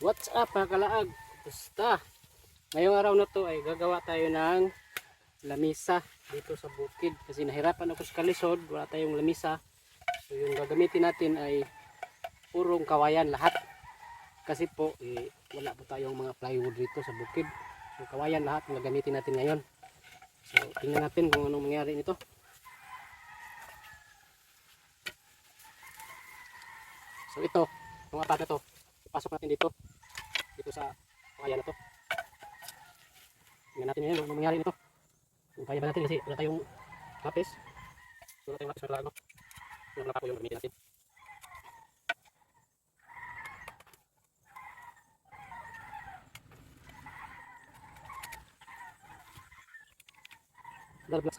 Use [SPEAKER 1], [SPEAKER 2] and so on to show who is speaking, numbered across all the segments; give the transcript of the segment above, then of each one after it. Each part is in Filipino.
[SPEAKER 1] What's up mga kalaag? Basta, ngayong araw na to ay gagawa tayo ng lamisa dito sa bukid. Kasi nahirapan ako sa kalisod, wala tayong lamisa. So yung gagamitin natin ay purong kawayan lahat. Kasi po, wala po tayong mga plywood dito sa bukid. So kawayan lahat ang gagamitin natin ngayon. So tingnan natin kung anong mangyari nito. So ito, mga apat na to, ipasok natin dito sa kawayan na to. Tingnan natin ngayon kung anong mangyari nito. Kung kaya ba natin kasi wala tayong lapis. Wala tayong lapis na kailangan. Yung lapis ko yung gamitin natin. Dalablas.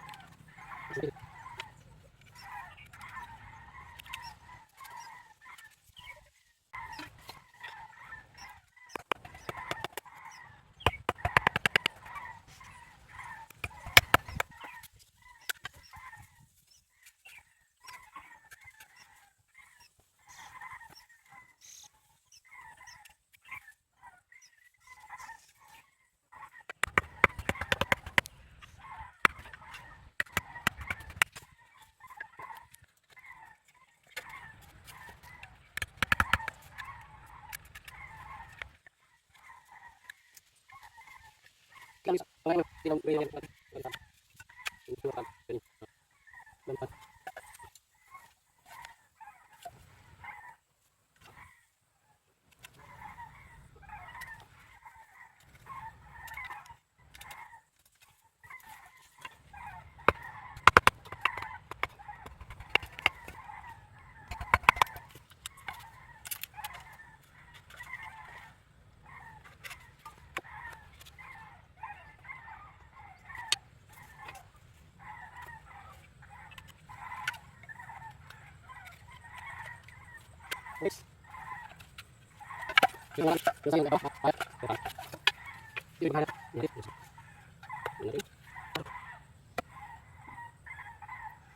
[SPEAKER 1] Lamisa. Pangalan. Tilang. Yes. Yung lang, yung sayang apa? Ayat. Yung hanap. Ini. Ini.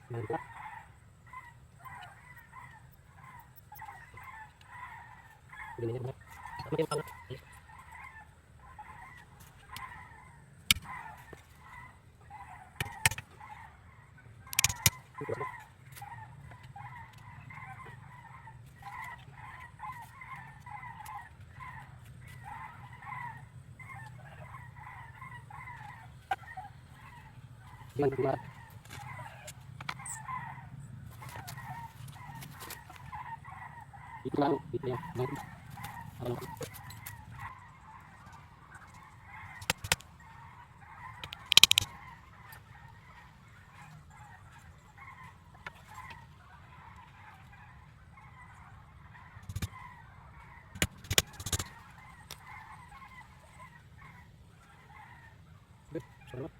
[SPEAKER 1] Mantap. Ini ni. Makin pangat. Mantap. Itu lalu, itu ya. Mantap. Kalau Selamat.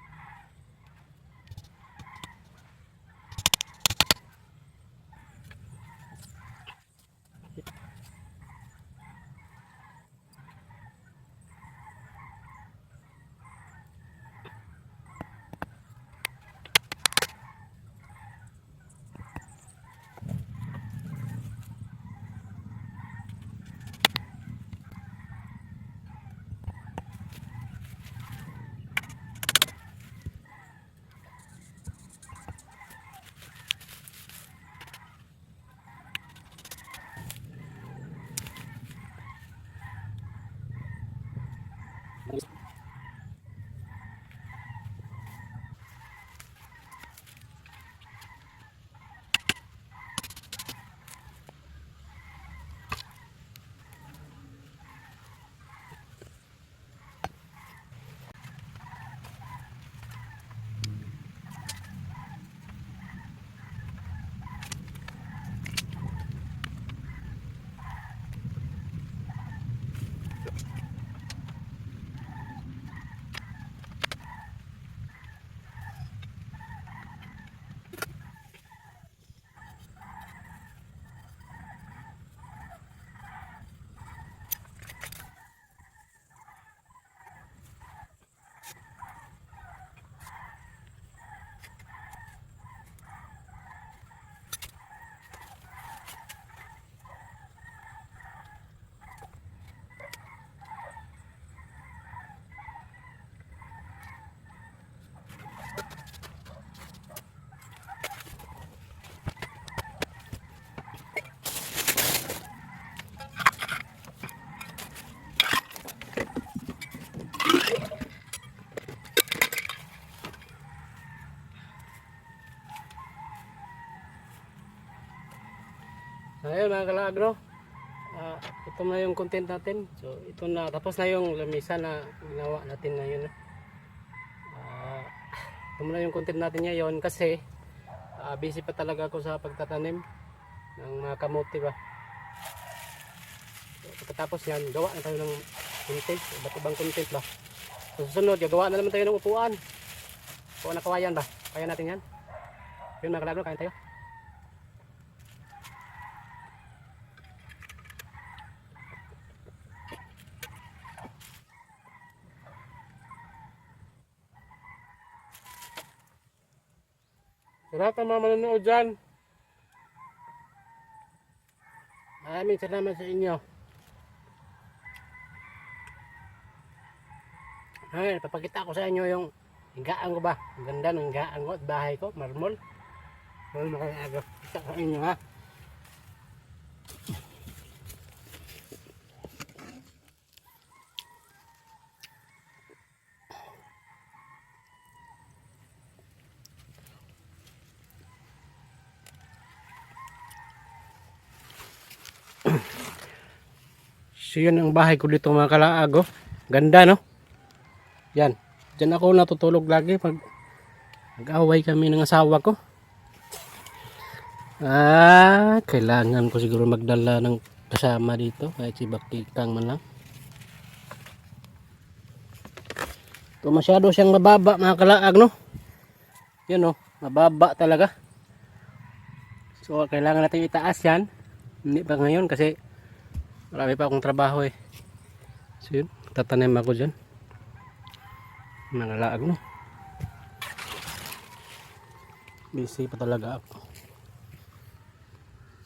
[SPEAKER 1] yun mga kalagro. Ito na yung content natin. So ito na, tapos na yung lamisa na ginawa natin ngayon. Ito na yung content natin ngayon kasi busy pa talaga ako sa pagtatanim ng mga kamote ba. So, pagkatapos yan, gawa na tayo ng content, iba't ibang content ba. So susunod, gagawa na naman tayo ng upuan. Upuan na kawayan ba, kaya natin yan. Yun mga kalagro, kain tayo. Sa lahat ng mga manonood dyan, maraming salamat sa inyo. Ay, papakita ko sa inyo yung higaan ko ba. Ang ganda ng higaan ko at bahay ko, marmol. Marmol makakagaw. Kita ko sa inyo ha. So yun ang bahay ko dito mga kalaag. Ganda no? Yan. Diyan ako natutulog lagi pag nag-away kami ng asawa ko. Kailangan ko siguro magdala ng kasama dito kahit si Baktikang man lang. Ito masyado siyang mababa mga kalaag no? Yan no, mababa talaga. So kailangan natin itaas yan. Hindi pa ngayon kasi marami pa akong trabaho eh. So yun, tatanim ako dyan. Mga kalaag no. Busy pa talaga ako.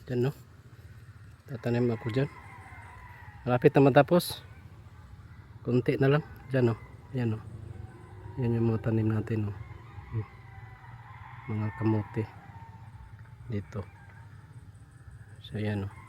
[SPEAKER 1] Dyan no. Tatanim ako dyan. Malapit na matapos. Kunti na lang. Dyan no. Yan no. Yan yung mga tanim natin no. Mga kamote. Dito. So yan no.